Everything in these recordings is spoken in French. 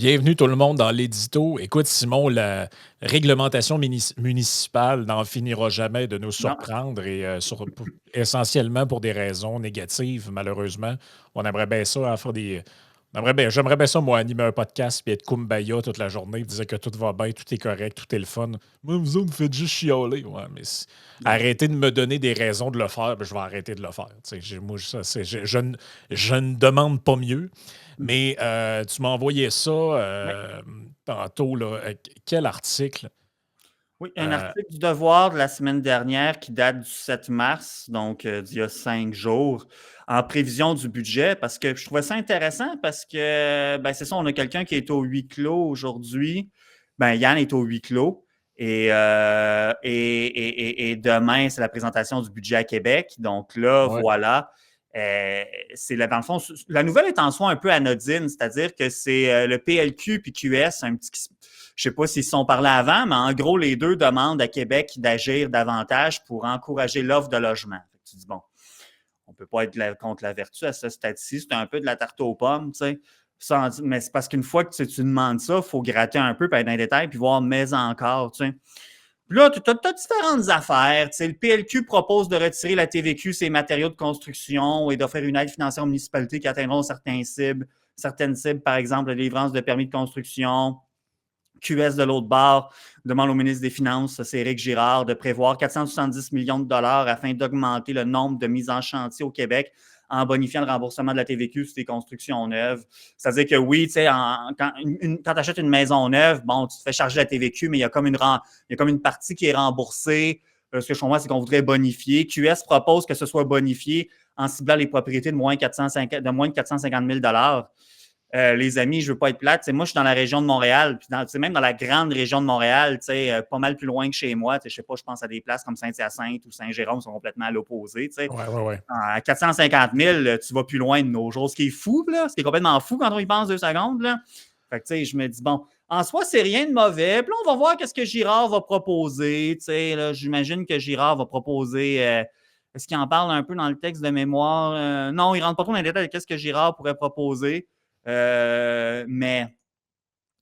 Bienvenue tout le monde dans l'édito. Écoute, Simon, la réglementation municipale n'en finira jamais de nous Non. surprendre et essentiellement pour des raisons négatives, malheureusement. On aimerait bien ça à faire des. J'aimerais bien ça, moi, animer un podcast et être kumbaya toute la journée, dire que tout va bien, tout est correct, tout est le fun. Moi, vous autres, vous faites juste chialer. Ouais, mais arrêtez de me donner des raisons de le faire, ben, je vais arrêter de le faire. Moi, je ne demande pas mieux. Mais tu m'as envoyé ça Oui. tantôt. Là. Quel article? Oui, un Euh, article du Devoir de la semaine dernière qui date du 7 mars, donc d'il y a 5 jours, en prévision du budget, parce que je trouvais ça intéressant parce que, ben, c'est ça, on a quelqu'un qui est au huis clos aujourd'hui. Ben, Yann est au huis clos. Et demain, c'est la présentation du budget à Québec. Donc là, ouais. voilà. Dans le fond, la nouvelle est en soi un peu anodine, c'est-à-dire que c'est le PLQ puis QS, je ne sais pas s'ils se sont parlé avant, mais en gros, les deux demandent à Québec d'agir davantage pour encourager l'offre de logement. Tu dis, bon, on ne peut pas être contre la vertu à ce stade-ci, c'est un peu de la tarte aux pommes, tu sais. Mais c'est parce qu'une fois que tu demandes ça, il faut gratter un peu, puis être dans les détails, puis voir mais encore, tu sais. Puis là, tu as différentes affaires. Tu sais, le PLQ propose de retirer la TVQ, ses matériaux de construction, et d'offrir une aide financière aux municipalités qui atteindront certaines cibles, par exemple, la délivrance de permis de construction. QS de l'autre bord demande au ministre des Finances, c'est Éric Girard, de prévoir 470 millions de dollars afin d'augmenter le nombre de mises en chantier au Québec en bonifiant le remboursement de la TVQ sur les constructions neuves. C'est-à-dire que oui, tu sais, quand tu achètes une maison neuve, bon, tu te fais charger la TVQ, mais il y a comme une partie qui est remboursée. Ce que je comprends, c'est qu'on voudrait bonifier. QS propose que ce soit bonifié en ciblant les propriétés de moins de 450 000 dollars. Les amis, je ne veux pas être plate. Moi, je suis dans la région de Montréal, puis même dans la grande région de Montréal, pas mal plus loin que chez moi. Je ne sais pas, je pense à des places comme Saint-Hyacinthe ou Saint-Jérôme qui sont complètement à l'opposé. Ouais, ouais, ouais. À 450 000, tu vas plus loin de nos jours. Ce qui est fou, là, ce qui est complètement fou quand on y pense 2 secondes. Là. Fait que, je me dis, bon, en soi, c'est rien de mauvais. Puis là, on va voir qu'est-ce que Girard va proposer. J'imagine que Girard va proposer. Est-ce qu'il en parle un peu dans le texte de mémoire? Non, il ne rentre pas trop dans les détails de qu'est-ce que Girard pourrait proposer. Mais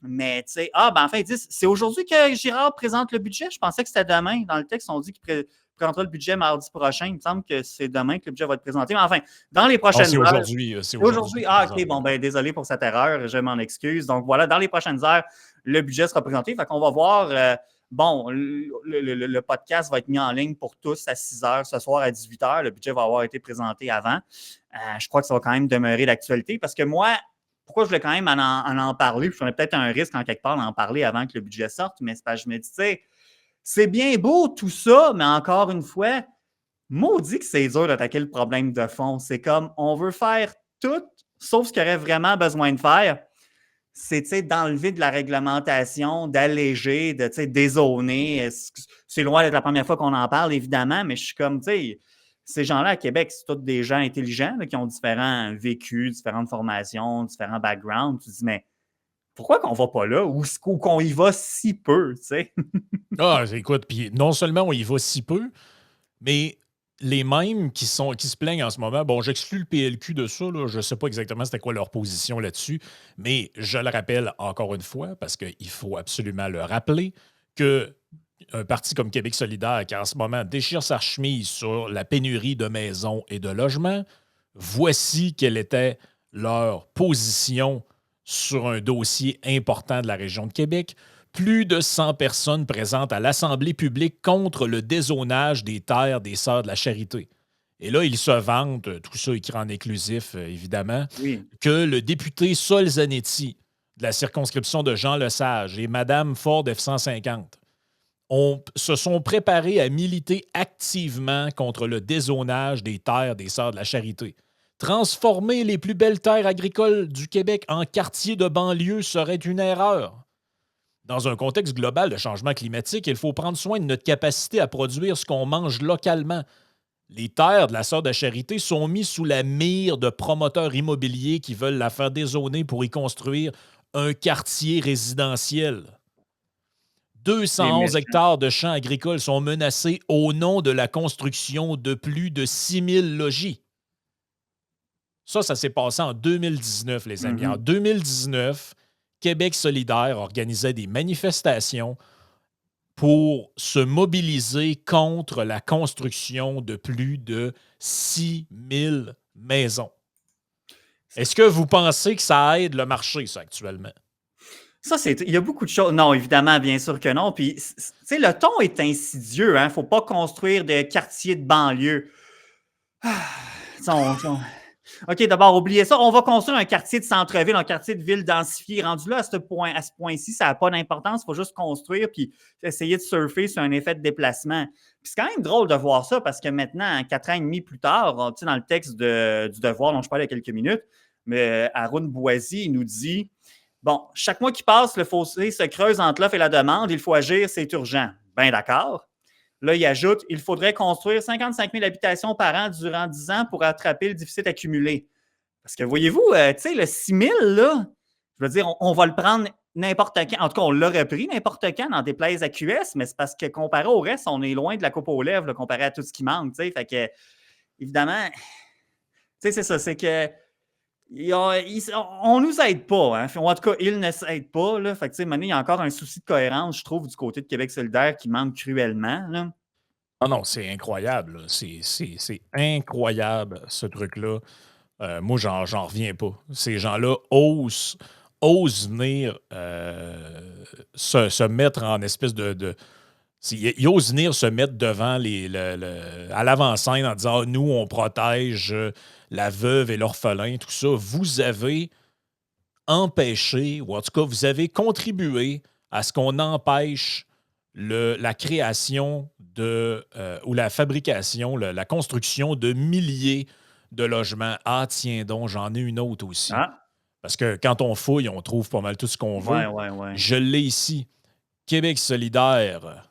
tu sais, ben en fait, ils disent, c'est aujourd'hui que Girard présente le budget. Je pensais que c'était demain. Dans le texte, on dit qu'il présentera le budget mardi prochain. Il me semble que c'est demain que le budget va être présenté. Mais enfin, dans les Non, prochaines c'est heures. aujourd'hui. C'est C'est aujourd'hui aujourd'hui. qu'il Ah, présente OK. le Bon, budget. ben désolé pour cette erreur. Je m'en excuse. Donc voilà, dans les prochaines heures, le budget sera présenté. Fait qu'on va voir. Bon, le podcast va être mis en ligne pour tous à 6 heures ce soir à 18 heures. Le budget va avoir été présenté avant. Je crois que ça va quand même demeurer d'actualité parce que moi, pourquoi je voulais quand même en parler? Puis, j'aurais peut-être un risque en quelque part d'en parler avant que le budget sorte, mais c'est parce que je me dis, tu sais, c'est bien beau tout ça, mais encore une fois, maudit que c'est dur d'attaquer le problème de fond. C'est comme, on veut faire tout, sauf ce qu'il y aurait vraiment besoin de faire. C'est d'enlever de la réglementation, d'alléger, de dézoner. C'est loin d'être la première fois qu'on en parle, évidemment, mais je suis comme, tu sais, ces gens-là à Québec, c'est tous des gens intelligents là, qui ont différents vécus, différentes formations, différents backgrounds. Tu te dis, mais pourquoi qu'on va pas là ou qu'on y va si peu, tu sais? Ah, écoute, puis non seulement on y va si peu, mais les mêmes qui se plaignent en ce moment, bon, j'exclus le PLQ de ça, là, je ne sais pas exactement c'était quoi leur position là-dessus, mais je le rappelle encore une fois, parce qu'il faut absolument le rappeler, que un parti comme Québec solidaire, qui en ce moment déchire sa chemise sur la pénurie de maisons et de logements, voici quelle était leur position sur un dossier important de la région de Québec. Plus de 100 personnes présentes à l'Assemblée publique contre le dézonage des terres des Sœurs de la Charité. Et là, ils se vantent, tout ça écrit en inclusif, évidemment, Oui. que le député Sol Zanetti de la circonscription de Jean Lesage et Mme Ford F-150 se sont préparés à militer activement contre le dézonage des terres des Sœurs de la Charité. Transformer les plus belles terres agricoles du Québec en quartiers de banlieue serait une erreur. Dans un contexte global de changement climatique, il faut prendre soin de notre capacité à produire ce qu'on mange localement. Les terres de la Sœur de la Charité sont mises sous la mire de promoteurs immobiliers qui veulent la faire dézoner pour y construire un quartier résidentiel. Les 211 méchants. hectares de champs agricoles sont menacés au nom de la construction de plus de 6000 logis. Ça s'est passé en 2019, les amis. En Mhm. 2019, Québec solidaire organisait des manifestations pour se mobiliser contre la construction de plus de 6000 maisons. Est-ce que vous pensez que ça aide le marché, ça, actuellement? Ça, il y a beaucoup de choses. Non, évidemment, bien sûr que non. Puis, tu sais, le ton est insidieux. Hein? Faut pas construire de quartiers de banlieue. Ah, OK, d'abord, oubliez ça. On va construire un quartier de centre-ville, un quartier de ville densifié. Rendu là, à ce point-ci, ça n'a pas d'importance. Il faut juste construire puis essayer de surfer sur un effet de déplacement. Puis c'est quand même drôle de voir ça parce que maintenant, 4 ans et demi plus tard, tu sais, dans le texte du Devoir dont je parlais il y a quelques minutes, mais Haroun Bouazi, il nous dit bon, chaque mois qui passe, le fossé se creuse entre l'offre et la demande. Il faut agir, c'est urgent. Bien d'accord. Là, il ajoute il faudrait construire 55 000 habitations par an durant 10 ans pour attraper le déficit accumulé. Parce que voyez-vous, tu sais, le 6 000, là, je veux dire, on va le prendre n'importe quand. En tout cas, on l'aurait pris n'importe quand dans des places à QS, mais c'est parce que comparé au reste, on est loin de la coupe aux lèvres, là, comparé à tout ce qui manque. Tu sais, fait que, évidemment, tu sais, c'est ça, c'est que on nous aide pas. Hein? En tout cas, ils ne s'aident pas. Là. Fait que, maintenant, il y a encore un souci de cohérence, je trouve, du côté de Québec solidaire qui manque cruellement. Là. Ah non, c'est incroyable. Là. C'est incroyable, ce truc-là. Moi, j'en reviens pas. Ces gens-là osent venir se mettre en espèce de ils osent venir se mettre devant à l'avant-scène en disant nous, on protège la veuve et l'orphelin, tout ça. Vous avez empêché, ou en tout cas, vous avez contribué à ce qu'on empêche la création ou la fabrication, la construction de milliers de logements. Ah, tiens donc, j'en ai une autre aussi. Ah, Parce que quand on fouille, on trouve pas mal tout ce qu'on veut. ouais. Je l'ai ici. Québec solidaire.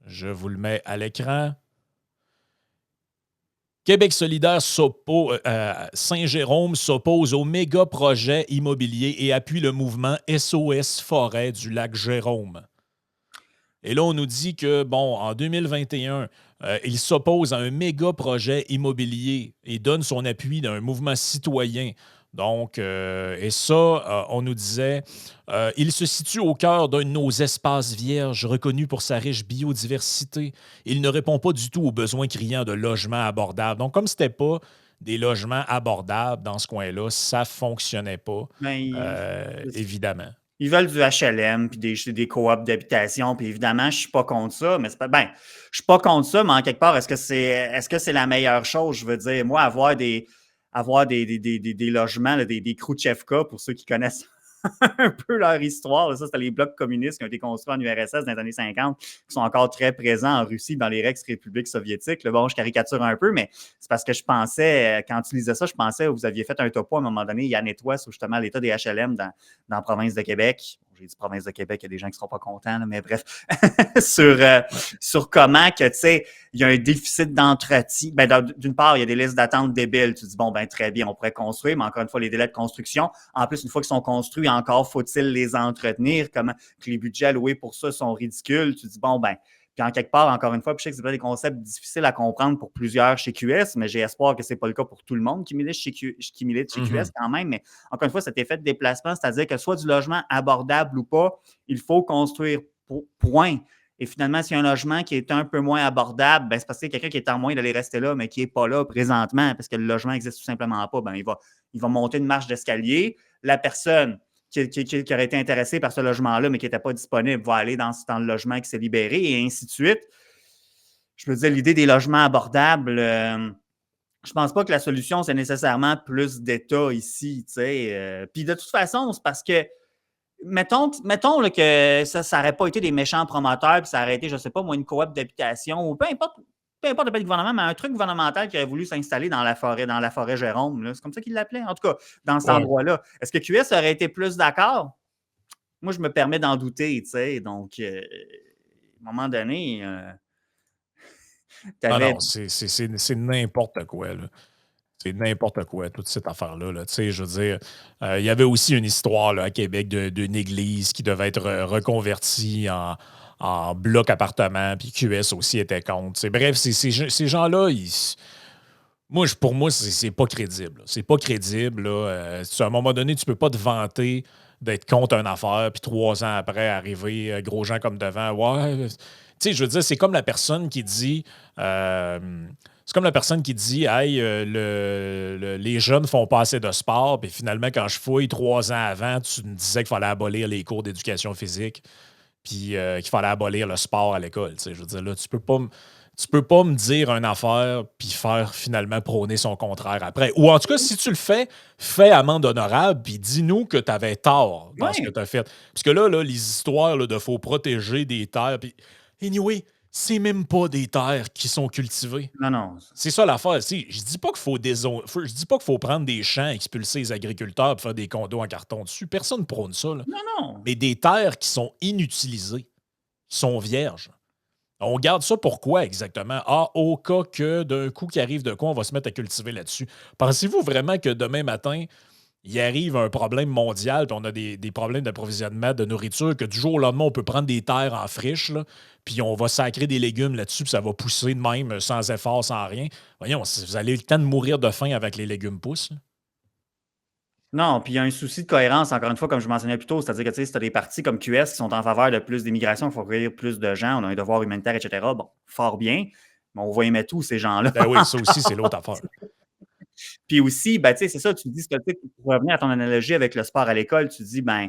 Je vous le mets à l'écran. Québec solidaire Saint-Jérôme s'oppose au méga projet immobilier et appuie le mouvement SOS Forêt du lac Jérôme. Et là, on nous dit que, bon, en 2021, il s'oppose à un méga projet immobilier et donne son appui d'un mouvement citoyen. Donc, et ça, on nous disait, il se situe au cœur d'un de nos espaces vierges reconnus pour sa riche biodiversité. Il ne répond pas du tout aux besoins criants de logements abordables. Donc, comme ce n'était pas des logements abordables dans ce coin-là, ça ne fonctionnait pas, Ben, évidemment. ils veulent du HLM puis des coops d'habitation. Puis évidemment, je ne suis pas contre ça, mais c'est pas. Ben, je suis pas contre ça, mais en quelque part, est-ce que c'est la meilleure chose? Je veux dire, moi, avoir des logements, là, des Khrouchtchevka, pour ceux qui connaissent un peu leur histoire. Là. Ça, c'était les blocs communistes qui ont été construits en URSS dans les années 50, qui sont encore très présents en Russie, dans les ex-républiques soviétiques. Là, bon, je caricature un peu, mais c'est parce que je pensais, quand tu lisais ça, je pensais que vous aviez fait un topo à un moment donné, Yann et toi, sur justement l'état des HLM dans la province de Québec. J'ai dit province de Québec, il y a des gens qui ne seront pas contents, là, mais bref, sur comment que, tu sais, il y a un déficit d'entretien. Ben, d'une part, il y a des listes d'attente débiles. Tu dis, bon, ben très bien, on pourrait construire, mais encore une fois, les délais de construction. En plus, une fois qu'ils sont construits, encore faut-il les entretenir, comment que les budgets alloués pour ça sont ridicules. Tu dis, bon, ben, puis en quelque part, encore une fois, puis je sais que c'est pas des concepts difficiles à comprendre pour plusieurs chez QS, mais j'ai espoir que ce n'est pas le cas pour tout le monde qui milite chez QS quand même. Mais encore une fois, cet effet de déplacement, c'est-à-dire que soit du logement abordable ou pas, il faut construire, point. Et finalement, s'il y a un logement qui est un peu moins abordable, ben c'est parce qu'il y a quelqu'un qui est en moins d'aller rester là, mais qui n'est pas là présentement parce que le logement n'existe tout simplement pas. Ben, il va monter une marche d'escalier. La personne qui aurait été intéressé par ce logement-là, mais qui n'était pas disponible, va aller dans le logement qui s'est libéré et ainsi de suite. Je veux dire, l'idée des logements abordables, je ne pense pas que la solution, c'est nécessairement plus d'État ici. Puis de toute façon, c'est parce que, mettons là, que ça n'aurait pas été des méchants promoteurs, puis ça aurait été, je ne sais pas, moi, une coop d'habitation, ou peu importe le gouvernement, mais un truc gouvernemental qui aurait voulu s'installer dans la forêt Jérôme. Là. C'est comme ça qu'il l'appelait, en tout cas, dans cet endroit-là. Est-ce que QS aurait été plus d'accord? Moi, je me permets d'en douter, tu sais. Donc, à un moment donné, Non, c'est n'importe quoi, là. C'est n'importe quoi, toute cette affaire-là. Là. Tu sais, je veux dire, il y avait aussi une histoire là, à Québec d'une église qui devait être reconvertie en bloc appartement, puis QS aussi était contre. T'sais, bref, ces gens-là, pour moi, c'est pas crédible. C'est pas crédible. Là. À un moment donné, tu peux pas te vanter d'être contre une affaire, puis 3 ans après, arriver, gros gens comme devant. Ouais. Tu sais, je veux dire, c'est comme la personne qui dit. C'est comme la personne qui dit Hey, les jeunes font pas assez de sport, puis finalement, quand je fouille 3 ans avant, tu me disais qu'il fallait abolir les cours d'éducation physique, puis qu'il fallait abolir le sport à l'école. Tu sais, je veux dire, là, tu peux pas me dire une affaire puis faire finalement prôner son contraire après. Ou en tout cas, si tu le fais amende honorable puis dis-nous que tu avais tort dans ce que Oui, tu as fait. Parce que là, les histoires là, de faut protéger des terres. Puis, anyway, c'est même pas des terres qui sont cultivées. non, non. C'est ça l'affaire. Je dis pas qu'il faut je dis pas qu'il faut prendre des champs, expulser les agriculteurs et faire des condos en carton dessus. Personne ne prône ça, là. Non, non. Mais des terres qui sont inutilisées, qui sont vierges. On garde ça pourquoi exactement? Ah, au cas que d'un coup qui arrive de quoi, on va se mettre à cultiver là-dessus. Pensez-vous vraiment que demain matin, il arrive un problème mondial, puis on a des problèmes d'approvisionnement de nourriture, que du jour au lendemain, on peut prendre des terres en friche, là, puis on va sacrer des légumes là-dessus, puis ça va pousser de même, sans effort, sans rien. Voyons, vous allez le temps de mourir de faim avec les légumes poussent. Là. Non, puis il y a un souci de cohérence, encore une fois, comme je mentionnais plus tôt, c'est-à-dire que tu sais, si tu as des partis comme QS qui sont en faveur de plus d'immigration, il faut accueillir plus de gens, on a un devoir humanitaire, etc. Bon, fort bien, mais on va y mettre où ces gens-là? Ben oui, ça aussi, c'est l'autre affaire. Puis aussi, ben, tu sais, c'est ça, tu dis, pour revenir à ton analogie avec le sport à l'école, tu dis, ben,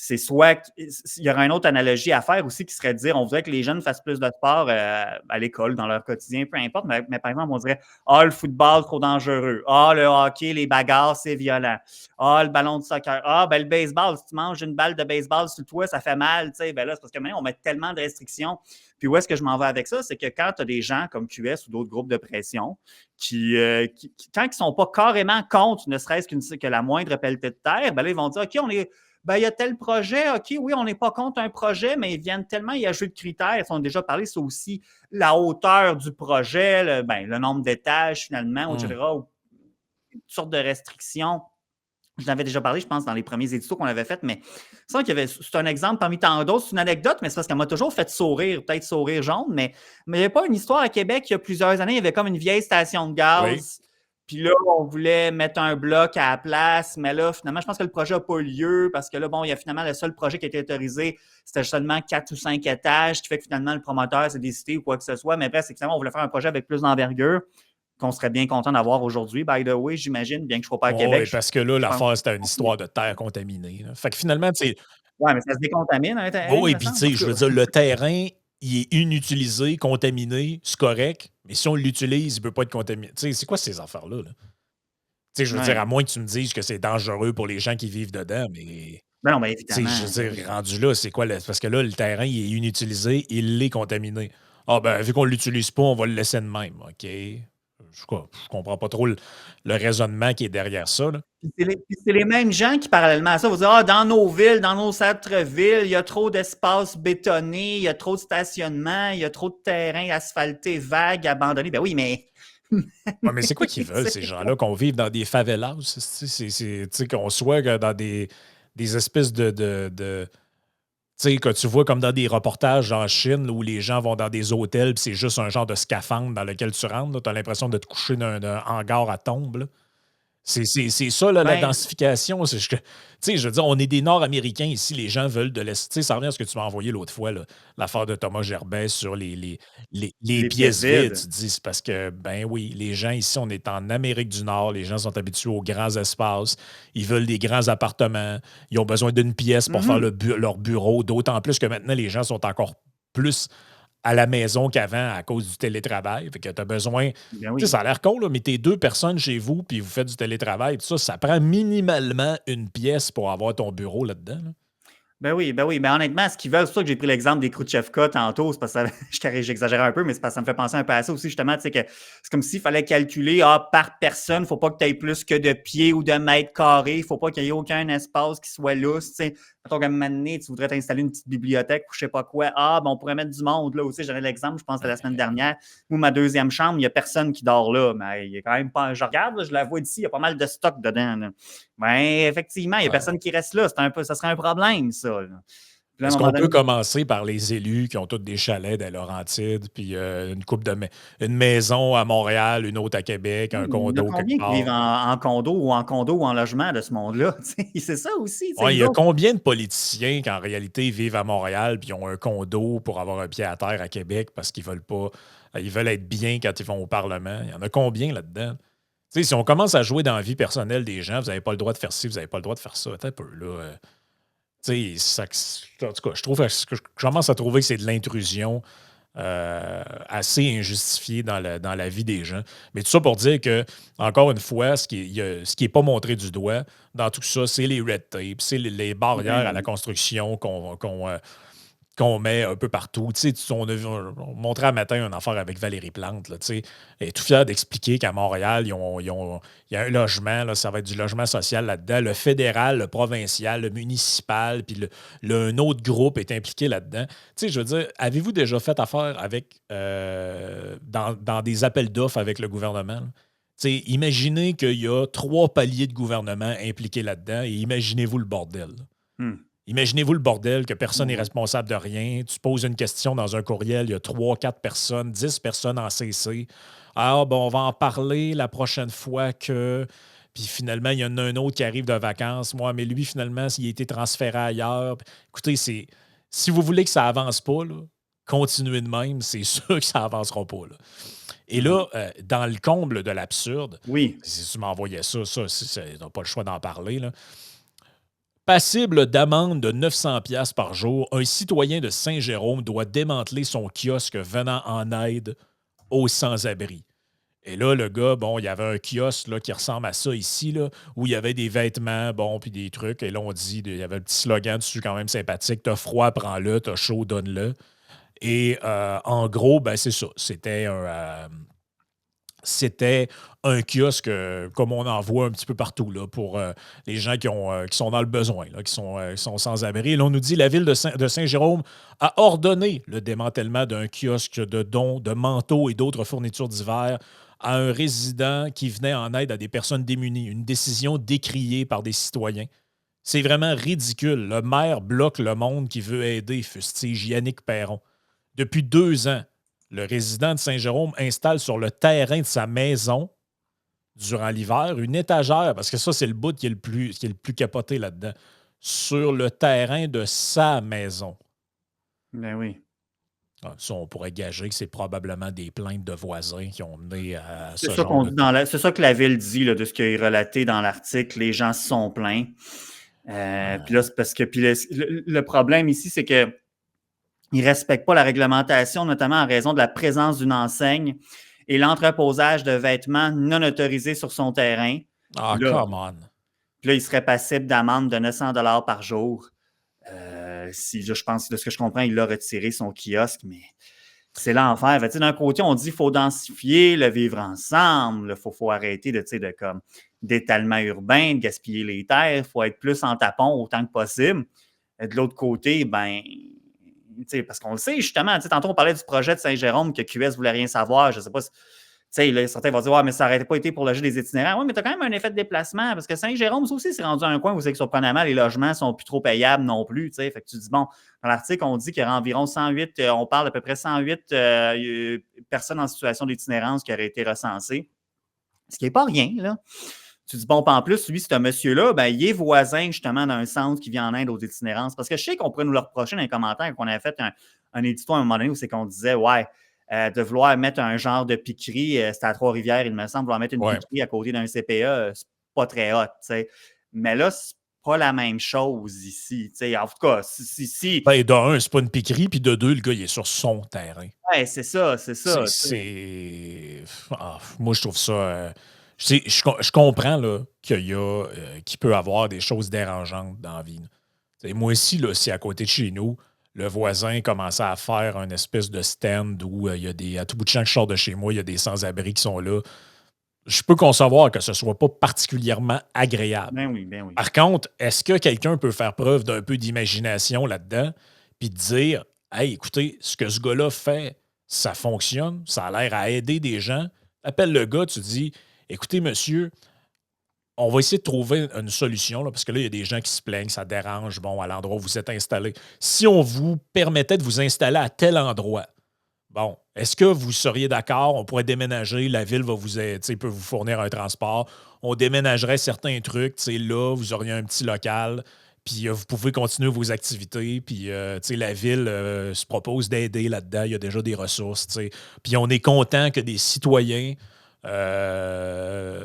c'est soit, il y aurait une autre analogie à faire aussi qui serait de dire, on voudrait que les jeunes fassent plus de sport à l'école, dans leur quotidien, peu importe, mais par exemple, on dirait, ah, le football, trop dangereux. Ah, le hockey, les bagarres, c'est violent. Ah, le ballon de soccer. Ah, ben, le baseball, si tu manges une balle de baseball sur toi, ça fait mal, tu sais, ben là, c'est parce que maintenant, on met tellement de restrictions. Puis où est-ce que je m'en vais avec ça? C'est que quand tu as des gens comme QS ou d'autres groupes de pression quand ils ne sont pas carrément contre, ne serait-ce que la moindre pelletée de terre, ben là, ils vont dire, OK, il y a tel projet, OK, oui, on n'est pas contre un projet, mais ils viennent tellement y ajouter de critères. Ils ont déjà parlé, c'est aussi la hauteur du projet, le nombre d'étages finalement, etc., ou toutes sortes de restrictions. Je n'avais déjà parlé, je pense, dans les premiers éditos qu'on avait fait, mais c'est un exemple parmi tant d'autres. C'est une anecdote, mais c'est parce qu'elle m'a toujours fait sourire, peut-être sourire jaune, mais il n'y avait pas une histoire à Québec il y a plusieurs années. Il y avait comme une vieille station de Oui. gaz. Puis là, on voulait mettre un bloc à la place, mais là, finalement, je pense que le projet n'a pas eu lieu parce que là, bon, il y a finalement le seul projet qui a été autorisé, c'était seulement 4 ou 5 étages, ce qui fait que finalement, le promoteur s'est décidé ou quoi que ce soit. Mais bref, c'est que finalement, on voulait faire un projet avec plus d'envergure qu'on serait bien content d'avoir aujourd'hui. By the way, j'imagine, bien que je ne sois pas à Oh, Québec. et parce que là, Je pense. l'affaire, c'était une histoire de terre contaminée. Là. Fait que finalement, tu sais, Ouais, mais ça se décontamine, un terrain, bon, il et me puis, tu semble. En sais, tout je veux cas. dire, le terrain, il est inutilisé, contaminé, c'est correct, mais si on l'utilise, il ne peut pas être contaminé. Tu sais, c'est quoi ces affaires-là? Là? Tu sais, je veux dire, à Ouais. moins que tu me dises que c'est dangereux pour les gens qui vivent dedans, mais. Ben non, ben Tu sais, je évidemment. Ben veux oui. dire, rendu là, c'est quoi? Parce que là, le terrain, il est inutilisé, il est contaminé. Ah, ben, vu qu'on ne l'utilise pas, on va le laisser de même. OK. Je comprends pas trop le raisonnement qui est derrière ça. Là. Puis c'est les mêmes gens qui, parallèlement à ça, vont dire ah, dans nos villes, dans nos centres-villes, il y a trop d'espaces bétonnés, il y a trop de stationnement, il y a trop de terrains asphaltés, vagues, abandonnés. Ben oui, mais. Ouais, mais c'est quoi qu'ils veulent, ces gens-là, qu'on vive dans des favelas? Tu sais, qu'on soit dans des espèces tu sais, que tu vois comme dans des reportages en Chine là, où les gens vont dans des hôtels puis c'est juste un genre de scaphandre dans lequel tu rentres. Tu as l'impression de te coucher dans un hangar à tombe. Là. C'est ça, là, la Ben, densification. Tu sais, je veux dire, on est des Nord-Américains ici. Les gens veulent de l'Est. Tu sais, ça revient à ce que tu m'as envoyé l'autre fois, là, l'affaire de Thomas Gerbet sur les les pièces pièces vides. vides. Tu te dis, c'est parce que, ben oui, les gens ici, on est en Amérique du Nord. Les gens sont habitués aux grands espaces. Ils veulent des grands appartements. Ils ont besoin d'une pièce pour faire Mhm. leur bureau. D'autant plus que maintenant, les gens sont encore plus à la maison qu'avant à cause du télétravail. Fait que tu as besoin. Ben Tu sais, oui. ça a l'air con, là, mais t'es 2 personnes chez vous, puis vous faites du télétravail, tout ça, ça prend minimalement une pièce pour avoir ton bureau là-dedans. Là. Ben oui, ben oui. Mais honnêtement, ce qu'ils veulent, c'est pour ça que j'ai pris l'exemple des Khrouchtchevka tantôt. C'est parce que j'exagère un peu, mais c'est parce que ça me fait penser un peu à ça aussi, justement. Tu sais, que c'est comme s'il fallait calculer par personne, il ne faut pas que tu aies plus que de pieds ou de mètres carrés. Il ne faut pas qu'il y ait aucun espace qui soit lousse. Tu sais. Mettons qu'à un moment donné, tu voudrais t'installer une petite bibliothèque ou je ne sais pas quoi. Ah, ben on pourrait mettre du monde là aussi. J'avais l'exemple, je pense, de la semaine dernière, où ma deuxième chambre, il n'y a personne qui dort là. Mais il y a quand même pas. Je regarde, là, je la vois d'ici, il y a pas mal de stock dedans. Là. Ben, effectivement, il n'y a Ouais. personne qui reste là. Ça serait un problème, ça. Là. Puis là, à un Est-ce moment qu'on peut donné, commencer par les élus qui ont tous des chalets des Laurentides, puis une maison à Montréal, une autre à Québec, oui, un il y en a condo quelque combien qui vivent part? en condo ou en logement de ce monde-là? Tu sais, c'est ça aussi. Tu sais, Ouais, il nous y a autres, combien de politiciens qui, en réalité, vivent à Montréal puis ont un condo pour avoir un pied à terre à Québec parce qu'ils veulent pas, ils veulent être bien quand ils vont au Parlement? Il y en a combien là-dedans? Tu sais, si on commence à jouer dans la vie personnelle des gens, vous n'avez pas le droit de faire ci, vous n'avez pas le droit de faire ça. Attends un peu, là. Tu sais, en tout cas, je commence à trouver que c'est de l'intrusion assez injustifiée dans la vie des gens. Mais tout ça pour dire que, encore une fois, ce qui est pas montré du doigt dans tout ça, c'est les red tapes, c'est les barrières ben à la oui. construction qu'on met un peu partout. Tu sais, on montrait un matin une affaire avec Valérie Plante. Là, tu sais. Elle est tout fière d'expliquer qu'à Montréal, il y a un logement, là, ça va être du logement social là-dedans. Le fédéral, le provincial, le municipal, puis un autre groupe est impliqué là-dedans. Tu sais, je veux dire, avez-vous déjà fait affaire avec dans des appels d'offres avec le gouvernement? Là? Tu sais, imaginez qu'il y a 3 paliers de gouvernement impliqués là-dedans et imaginez-vous le bordel. Là. Hmm. Imaginez-vous le bordel, que personne n'est Ouais. responsable de rien. Tu poses une question dans un courriel, il y a 3, 4 personnes, 10 personnes en CC. Ah, bon, on va en parler la prochaine fois que. Puis finalement, il y en a un autre qui arrive de vacances. Moi, mais lui, finalement, s'il a été transféré ailleurs. Écoutez, si vous voulez que ça avance pas, là, continuez de même, c'est sûr que ça avancera pas. Là. Et Non. là, dans le comble de l'absurde, Oui. si tu m'envoyais ça, tu n'as pas le choix d'en parler. Là. Passible d'amende de 900 pièces par jour, un citoyen de Saint-Jérôme doit démanteler son kiosque venant en aide aux sans-abri. Et là, le gars, bon, il y avait un kiosque là, qui ressemble à ça ici, là, où il y avait des vêtements, bon, puis des trucs. Et là, on dit, il y avait un petit slogan dessus quand même sympathique. T'as froid, prends-le. T'as chaud, donne-le. Et en gros, ben, c'est ça. C'était un kiosque comme on en voit un petit peu partout là, pour les gens qui sont dans le besoin, là, qui sont sans abri. Et là, on nous dit la ville de Saint-Jérôme a ordonné le démantèlement d'un kiosque de dons de manteaux et d'autres fournitures d'hiver à un résident qui venait en aide à des personnes démunies. Une décision décriée par des citoyens. C'est vraiment ridicule. Le maire bloque le monde qui veut aider, fustige Yannick Perron. Depuis 2 ans, le résident de Saint-Jérôme installe sur le terrain de sa maison, durant l'hiver, une étagère, parce que ça, c'est le bout qui est le plus capoté là-dedans, sur le terrain de sa maison. Ben oui. Ah, ça, on pourrait gager que c'est probablement des plaintes de voisins qui ont mené à C'est ce ça genre qu'on de... dit c'est ça que la ville dit là, de ce qui est relaté dans l'article. Les gens se sont plaints. Puis là, c'est parce que le problème ici, c'est que ils ne respectent pas la réglementation, notamment en raison de la présence d'une enseigne et l'entreposage de vêtements non autorisés sur son terrain. Ah, Puis là, come on! puis là, il serait passible d'amende de 900 $ par jour. Si, là, je pense, de ce que je comprends, il a retiré son kiosque, mais c'est l'enfer. Fait, d'un côté, on dit qu'il faut densifier, le vivre ensemble, il faut arrêter de comme d'étalement urbain, de gaspiller les terres, il faut être plus en tapon autant que possible. Et de l'autre côté, ben, parce qu'on le sait justement, tantôt on parlait du projet de Saint-Jérôme que QS ne voulait rien savoir, je ne sais pas si, là, certains vont dire ouais, mais ça n'aurait pas été pour loger des itinérants. Oui, mais tu as quand même un effet de déplacement parce que Saint-Jérôme, ça aussi, c'est rendu à un coin où c'est que surprenamment, les logements ne sont plus trop payables non plus. Fait que tu dis, bon, dans l'article, on dit qu'il y a environ 108, on parle d'à peu près 108 personnes en situation d'itinérance qui auraient été recensées. Ce qui n'est pas rien, là. Tu dis, bon, en plus, lui, ce monsieur-là, ben, il est voisin justement d'un centre qui vient en aide aux itinérances. Parce que je sais qu'on pourrait nous le reprocher dans les commentaires qu'on avait fait un édito à un moment donné où c'est qu'on disait, ouais, de vouloir mettre un genre de piquerie, c'était à Trois-Rivières, il me semble, vouloir mettre une Ouais. piquerie à côté d'un CPA, c'est pas très hot, tu sais. Mais là, c'est pas la même chose ici, tu sais. En tout cas, si. Ben, de un, c'est pas une piquerie, puis de deux, le gars, il est sur son terrain. Ouais, c'est ça, tu sais. Moi, je trouve ça. Je comprends là, qu'il peut y avoir des choses dérangeantes dans la vie. Moi aussi, là, si à côté de chez nous, le voisin commençait à faire un espèce de stand où il y a à tout bout de champ que je sors de chez moi, il y a des sans-abri qui sont là. Je peux concevoir que ce soit pas particulièrement agréable. Ben oui, ben oui. Par contre, est-ce que quelqu'un peut faire preuve d'un peu d'imagination là-dedans, puis dire hey, écoutez, ce que ce gars-là fait, ça fonctionne, ça a l'air à aider des gens. Appelle le gars, tu dis écoutez, monsieur, on va essayer de trouver une solution, là, parce que là, il y a des gens qui se plaignent, ça dérange, bon, à l'endroit où vous êtes installé. Si on vous permettait de vous installer à tel endroit, bon, est-ce que vous seriez d'accord? On pourrait déménager, la ville va vous aider, tu sais, peut vous fournir un transport. On déménagerait certains trucs, tu sais, là, vous auriez un petit local, puis vous pouvez continuer vos activités, puis tu sais, la ville se propose d'aider là-dedans, il y a déjà des ressources, tu sais. Puis on est content que des citoyens euh,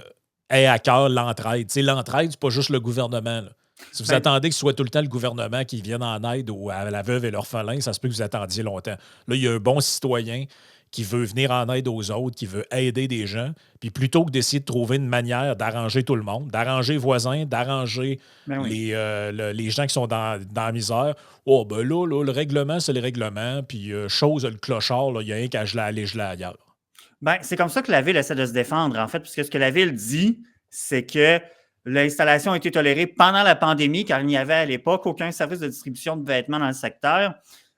aient à cœur l'entraide. Tu sais, l'entraide, c'est pas juste le gouvernement, là. Si vous Ben, attendez que ce soit tout le temps le gouvernement qui vienne en aide à la veuve et l'orphelin, ça se peut que vous attendiez longtemps. Là, il y a un bon citoyen qui veut venir en aide aux autres, qui veut aider des gens, puis plutôt que d'essayer de trouver une manière d'arranger tout le monde, d'arranger les voisins, d'arranger ben oui. les gens qui sont dans la misère, oh, ben là, le règlement, c'est le règlement, puis chose, le clochard, là, il y a rien qu'à aller geler ailleurs. Ben, c'est comme ça que la ville essaie de se défendre, en fait, puisque ce que la ville dit, c'est que l'installation a été tolérée pendant la pandémie, car il n'y avait à l'époque aucun service de distribution de vêtements dans le secteur.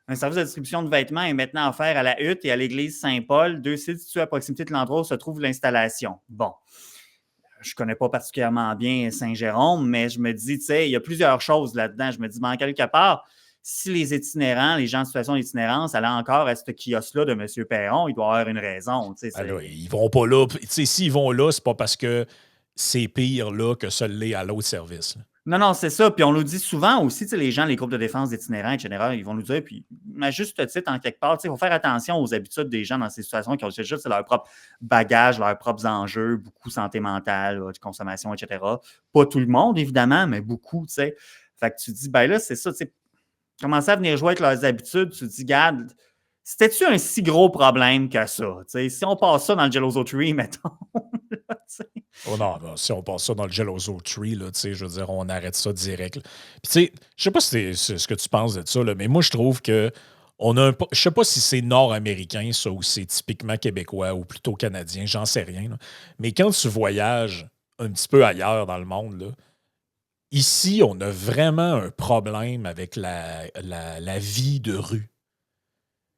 Un service de distribution de vêtements est maintenant offert à la Hutte et à l'église Saint-Paul, deux sites situés à proximité de l'endroit où se trouve l'installation. Bon, je ne connais pas particulièrement bien Saint-Jérôme, mais je me dis, tu sais, il y a plusieurs choses là-dedans. Je me dis, ben, en quelque part, si les itinérants, les gens en situation d'itinérance, allaient encore à ce kiosque-là de M. Perron, il doit avoir une raison. Tu sais, Ah là, ils vont pas là. Tu sais, s'ils vont là, c'est pas parce que c'est pire là que ça l'est à l'autre service, là. Non, non, c'est ça. Puis on nous dit souvent aussi, tu sais, les gens, les groupes de défense d'itinérants, etc., ils vont nous dire, puis à juste titre, en quelque part, tu sais, il faut faire attention aux habitudes des gens dans ces situations qui ont juste leur propre bagage, leurs propres enjeux, beaucoup santé mentale, consommation, etc. Pas tout le monde, évidemment, mais beaucoup, tu sais. Fait que tu te dis, ben là, c'est ça, tu sais, commencer à venir jouer avec leurs habitudes, tu te dis, garde, c'était-tu un si gros problème que ça? Tu sais, si on passe ça dans le Geloso Tree, mettons, là, tu sais. Oh non, non, si on passe ça dans le Geloso Tree, là, tu sais, je veux dire, on arrête ça direct, là. Puis tu sais, je sais pas si c'est ce que tu penses de ça, là, mais moi, je trouve que on a je sais pas si c'est nord-américain, ça, ou c'est typiquement québécois, ou plutôt canadien, j'en sais rien, là. Mais quand tu voyages un petit peu ailleurs dans le monde, là, ici, on a vraiment un problème avec la vie de rue.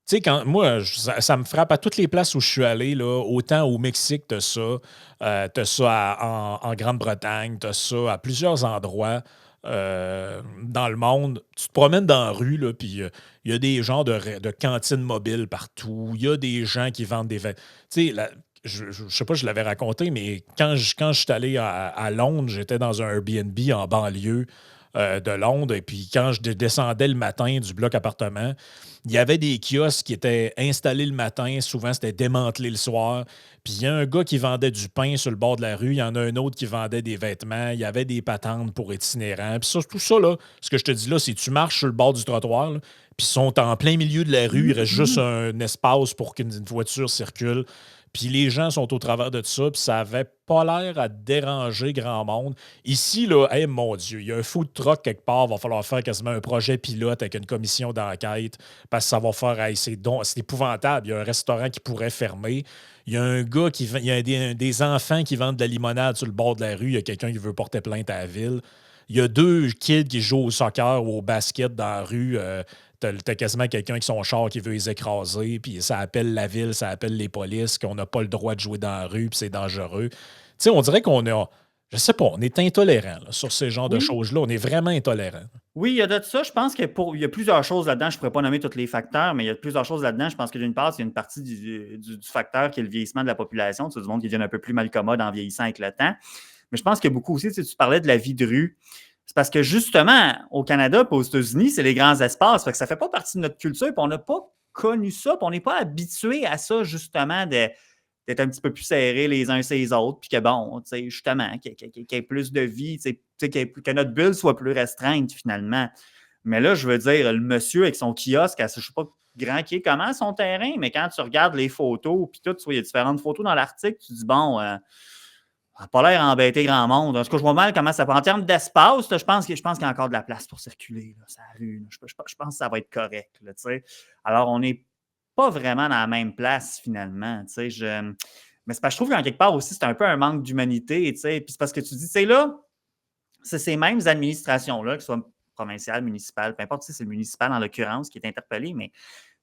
Tu sais, quand moi, ça me frappe à toutes les places où je suis allé, là, autant au Mexique, t'as ça en Grande-Bretagne, t'as ça à plusieurs endroits dans le monde. Tu te promènes dans la rue, là, puis il y a des genres de cantines mobiles partout, il y a des gens qui vendent des vêtements. Tu sais, je sais pas, je l'avais raconté, mais quand je suis allé à Londres, j'étais dans un Airbnb en banlieue de Londres, et puis quand je descendais le matin du bloc appartement, il y avait des kiosques qui étaient installés le matin, souvent c'était démantelé le soir. Puis il y a un gars qui vendait du pain sur le bord de la rue, il y en a un autre qui vendait des vêtements, il y avait des patentes pour itinérants. Puis ça, tout ça, là, ce que je te dis là, c'est que tu marches sur le bord du trottoir, là, puis ils sont en plein milieu de la rue, il reste juste un espace pour qu'une voiture circule. Puis les gens sont au travers de ça, puis ça avait pas l'air à déranger grand monde. Ici, là, hey, mon Dieu, il y a un food truck quelque part, il va falloir faire quasiment un projet pilote avec une commission d'enquête parce que ça va faire, hey, c'est épouvantable. Il y a un restaurant qui pourrait fermer. Il y a un gars il y a des enfants qui vendent de la limonade sur le bord de la rue. Il y a quelqu'un qui veut porter plainte à la ville. Il y a deux kids qui jouent au soccer ou au basket dans la rue. T'as quasiment quelqu'un avec son char qui veut les écraser, puis ça appelle la ville, ça appelle les polices, qu'on n'a pas le droit de jouer dans la rue, puis c'est dangereux. Tu sais, on dirait qu'on a, je sais pas, on est intolérant là, sur ces genres de Oui, choses-là. On est vraiment intolérant. oui, il y a de ça. Je pense il y a plusieurs choses là-dedans. Je ne pourrais pas nommer tous les facteurs, mais il y a plusieurs choses là-dedans. Je pense que d'une part, il y a une partie du facteur qui est le vieillissement de la population. C'est du monde qui devient un peu plus malcommode en vieillissant avec le temps. Mais je pense qu'il y a beaucoup aussi, tu parlais de la vie de rue. C'est parce que justement, au Canada et aux États-Unis, c'est les grands espaces. Fait que ça ne fait pas partie de notre culture. Puis on n'a pas connu ça. Puis on n'est pas habitué à ça, justement, d'être un petit peu plus serrés les uns sur les autres. Puis que bon, tu sais, justement, qu'il y ait plus de vie, tu sais, que notre bulle soit plus restreinte finalement. Mais là, je veux dire, le monsieur avec son kiosque, je ne sais pas grand qui est comment son terrain, mais quand tu regardes les photos, puis tout, tu vois, il y a différentes photos dans l'article, tu te dis, bon, ça n'a pas l'air embêté grand monde. En tout cas, je vois mal comment ça prend. En termes d'espace, là, je pense qu'il y a encore de la place pour circuler, là, sur la rue. Je pense que ça va être correct. Là, tu sais. Alors, on n'est pas vraiment dans la même place, finalement. Tu sais, mais c'est parce que je trouve qu'en quelque part aussi, c'est un peu un manque d'humanité. Tu sais. Puis c'est parce que tu dis, tu sais, là, c'est ces mêmes administrations-là, que ce soit provinciales, municipales, peu importe si c'est le municipal en l'occurrence qui est interpellé, mais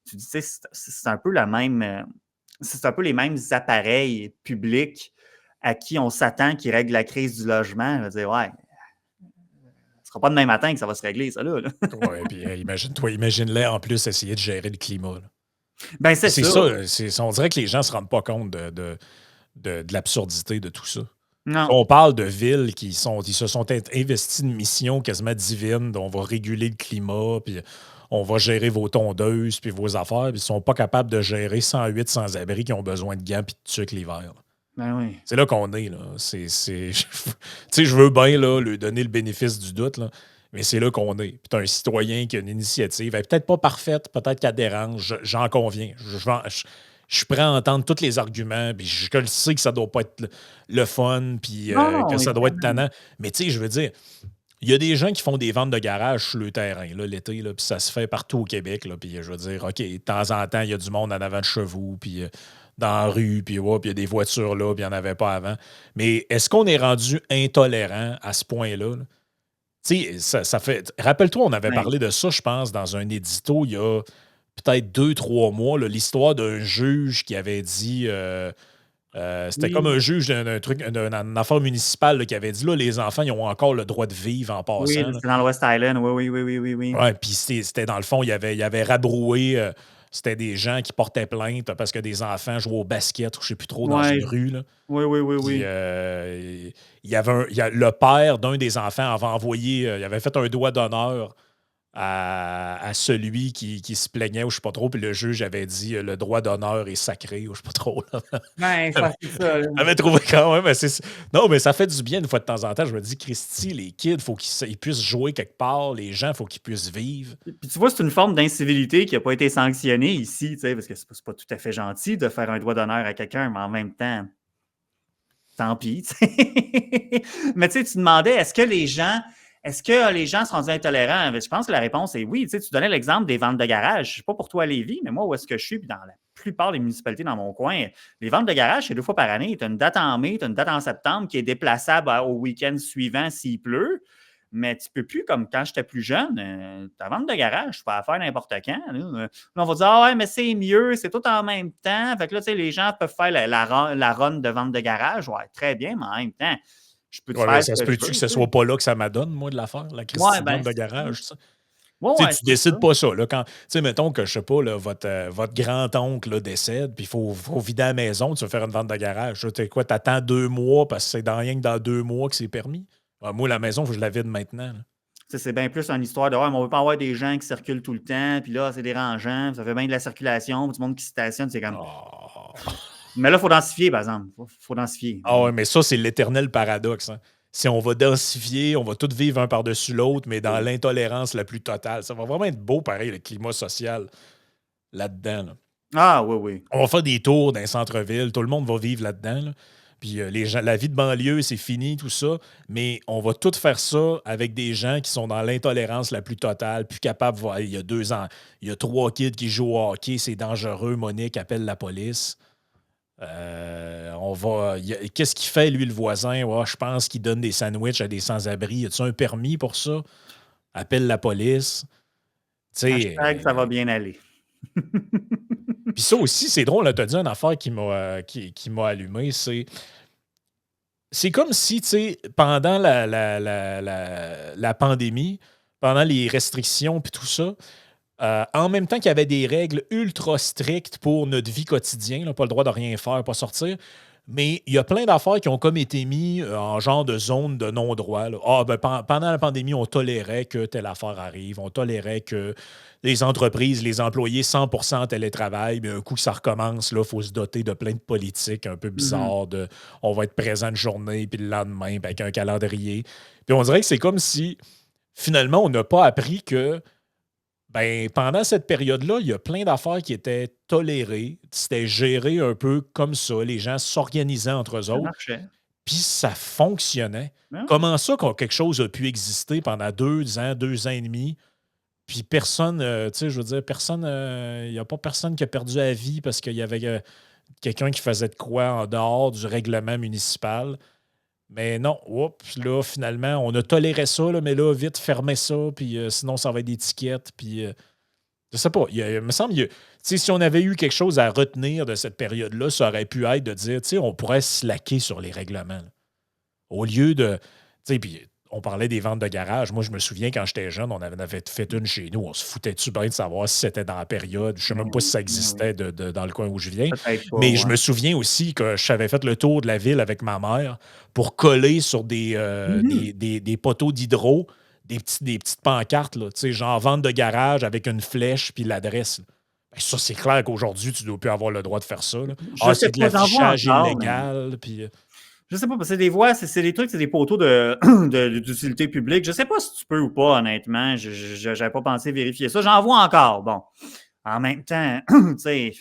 tu dis, tu sais, c'est un peu la même. C'est un peu les mêmes appareils publics à qui on s'attend qu'ils règlent la crise du logement, je vais dire, ouais, ce sera pas demain matin que ça va se régler, ça là. Ouais, puis imagine-toi, imagine-les en plus essayer de gérer le climat. Là. Ben, c'est C'est ça. ça, on dirait que les gens ne se rendent pas compte de l'absurdité de tout ça. Non. On parle de villes ils se sont investis une mission quasiment divine, on va réguler le climat, puis on va gérer vos tondeuses, puis vos affaires, puis ils sont pas capables de gérer 108 sans-abri qui ont besoin de gants puis de tucs l'hiver. Là. Ben oui. C'est là qu'on est, là. Tu sais, je veux bien là, lui donner le bénéfice du doute, là, mais c'est là qu'on est. Puis t'as un citoyen qui a une initiative, elle est peut-être pas parfaite, peut-être qu'elle dérange, j'en conviens. Je suis prêt à entendre tous les arguments, puis je le sais que ça doit pas être le fun, puis Non, que non, ça doit être évidemment. tannant. Mais tu sais, je veux dire, il y a des gens qui font des ventes de garage sur le terrain, là, l'été, là, puis ça se fait partout au Québec, là, puis je veux dire, OK, de temps en temps, il y a du monde en avant de chez vous, puis dans la rue, puis ouais, puis il y a des voitures là, puis il n'y en avait pas avant. Mais est-ce qu'on est rendu intolérant à ce point-là? Là? Tu sais, ça fait. Rappelle-toi, on avait Ouais. parlé de ça, je pense, dans un édito il y a peut-être 2, 3 mois, là, l'histoire d'un juge qui avait dit. C'était comme Oui, un juge d'un truc, d'une affaire municipale là, qui avait dit là, les enfants, ils ont encore le droit de vivre en oui, passant. Là. c'est dans le West Island. Oui, oui, oui, oui, oui, oui. Ouais, puis c'était dans le fond, il avait rabroué. C'était des gens qui portaient plainte parce que des enfants jouaient au basket ou je sais plus trop dans Ouais, une rue. Là. oui, oui, oui, Puis oui. il y avait le père d'un des enfants avait envoyé, il avait fait un doigt d'honneur à celui qui se plaignait ou je sais pas trop. Puis le juge avait dit le droit d'honneur est sacré ou je sais pas trop. Là. Ben, c'est ça, là. J'avais trouvé quand même assez. Non, mais ça fait du bien une fois de temps en temps. Je me dis, Christy, les kids, il faut qu'ils puissent jouer quelque part. Les gens, il faut qu'ils puissent vivre. Puis tu vois, c'est une forme d'incivilité qui n'a pas été sanctionnée ici, tu sais, parce que c'est pas tout à fait gentil de faire un doigt d'honneur à quelqu'un, mais en même temps, tant pis, tu sais. Mais tu sais, tu demandais, est-ce que les gens sont rendus intolérants? Je pense que la réponse est oui. Tu sais, tu donnais l'exemple des ventes de garage. Je ne sais pas pour toi à Lévis, mais moi, où est-ce que je suis, puis dans la plupart des municipalités dans mon coin, les ventes de garage, c'est 2 fois par année. Tu as une date en mai, tu as une date en septembre qui est déplaçable au week-end suivant s'il pleut. Mais tu peux plus, comme quand j'étais plus jeune, ta vente de garage, tu peux la faire n'importe quand. Là, on va dire, ah ouais, mais c'est mieux, c'est tout en même temps. Fait que là, tu sais, les gens peuvent faire la run de vente de garage. Ouais, très bien, mais en même temps, je peux te Ouais, mais faire ça ce se que je peut-tu que veux. ce Tu sais. soit pas là que ça m'adonne, moi, de l'affaire, la Ouais, Christie de ben, vente de c'est ça. garage, ça? Ouais, Tu sais, ouais, tu c'est ça. décides pas ça. Là, quand, tu sais, mettons que, je sais pas, là, votre grand-oncle là, décède, puis il faut vider la maison, tu vas faire une vente de garage. Tu sais quoi, t'attends 2 mois parce que c'est rien que dans 2 mois que c'est permis. Ouais, moi, la maison, il faut que je la vide maintenant. Là. Tu sais, c'est bien plus une histoire de ouais, mais on veut pas avoir des gens qui circulent tout le temps, puis là, c'est dérangeant, ça fait bien de la circulation, puis du monde qui se stationne, c'est comme. Oh. Mais là, il faut densifier, par exemple. Faut densifier. Ah ouais, mais ça, c'est l'éternel paradoxe. Hein. Si on va densifier, on va tous vivre un par-dessus l'autre, mais dans Oui. l'intolérance la plus totale. Ça va vraiment être beau, pareil, le climat social là-dedans. Là. Ah, oui, oui. On va faire des tours dans les centres-villes, tout le monde va vivre là-dedans. Là. Puis les gens, la vie de banlieue, c'est fini, tout ça. Mais on va tout faire ça avec des gens qui sont dans l'intolérance la plus totale, plus capables. Il y a 2 ans, il y a 3 kids qui jouent au hockey, c'est dangereux. Monique appelle la police. Qu'est-ce qu'il fait, lui, le voisin? Ouais, je pense qu'il donne des sandwichs à des sans-abri. Y a-tu un permis pour ça? Appelle la police. Tu sais, Hashtag, ça va bien aller. puis ça aussi, c'est drôle, tu as dit une affaire qui m'a allumé. C'est comme si, tu sais, pendant la pandémie, pendant les restrictions puis tout ça, en même temps qu'il y avait des règles ultra strictes pour notre vie quotidienne, là, pas le droit de rien faire, pas sortir, mais il y a plein d'affaires qui ont comme été mis en genre de zone de non-droit. Là. Ah, ben, pendant la pandémie, on tolérait que telle affaire arrive, on tolérait que les entreprises, les employés 100% en télétravail, mais un coup que ça recommence, il faut se doter de plein de politiques un peu Mhm. bizarres, de on va être présent une journée, puis le lendemain, ben, avec un calendrier. Puis on dirait que c'est comme si, finalement, on n'a pas appris que ben, pendant cette période-là, il y a plein d'affaires qui étaient tolérées. C'était géré un peu comme ça. Les gens s'organisaient entre eux Ça autres, marchait. puis ça fonctionnait. Ben oui. Comment ça quelque chose a pu exister pendant 2 ans, 2 ans et demi, puis personne, tu sais, je veux dire, personne, il n'y a pas personne qui a perdu la vie parce qu'il y avait quelqu'un qui faisait de quoi en dehors du règlement municipal. Mais non, oups, là, finalement, on a toléré ça, là, mais là, vite, fermez ça, puis sinon, ça va être des tickets, puis Je sais pas. Il me semble, si on avait eu quelque chose à retenir de cette période-là, ça aurait pu être de dire, on pourrait slacker sur les règlements, là. Au lieu de. Puis on parlait des ventes de garage. Moi, je me souviens quand j'étais jeune, on avait fait une chez nous. On se foutait-tu bien de savoir si c'était dans la période. Je sais Mais même pas si oui, ça mais oui. existait dans le coin où je viens. Peut-être pas, Mais je ouais. me souviens aussi que j'avais fait le tour de la ville avec ma mère pour coller sur Mhm. des poteaux d'hydro, des petites pancartes, là, genre vente de garage avec une flèche puis l'adresse, là. Ben, ça, c'est clair qu'aujourd'hui, tu ne dois plus avoir le droit de faire ça, là. Je Ah, sais c'est de pas, j'en vois l'affichage encore, mais illégal. Puis, je sais pas, parce que des voies, c'est des trucs, c'est des poteaux d'utilité publique. Je sais pas si tu peux ou pas, honnêtement. Je n'avais pas pensé vérifier ça. J'en vois encore. Bon, en même temps, tu sais,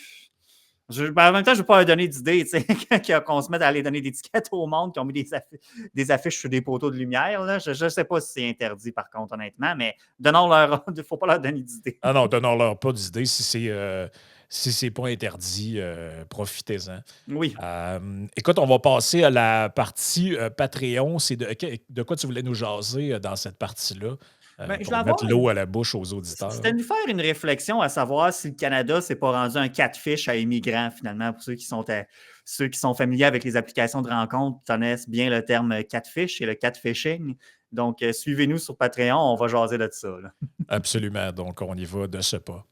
en même temps, je ne veux pas leur donner d'idées, tu sais, qu'on se mette à aller donner des tickets au monde qui ont mis des affiches sur des poteaux de lumière. Là. Je ne sais pas si c'est interdit, par contre, honnêtement, mais donnons-leur, il ne faut pas leur donner d'idées. ah non, donnons-leur pas d'idée. Si c'est pas interdit, profitez-en. Oui. Écoute, on va passer à la partie Patreon. C'est de quoi tu voulais nous jaser dans cette partie-là Ben, je vais pour mettre avoir l'eau à la bouche aux C'était auditeurs? de faire une réflexion à savoir si le Canada s'est pas rendu un catfish à immigrants, finalement, pour ceux qui sont familiers avec les applications de rencontres connaissent bien le terme catfish et le catfishing. Donc, suivez-nous sur Patreon, on va jaser de ça, là. Absolument. Donc, on y va de ce pas.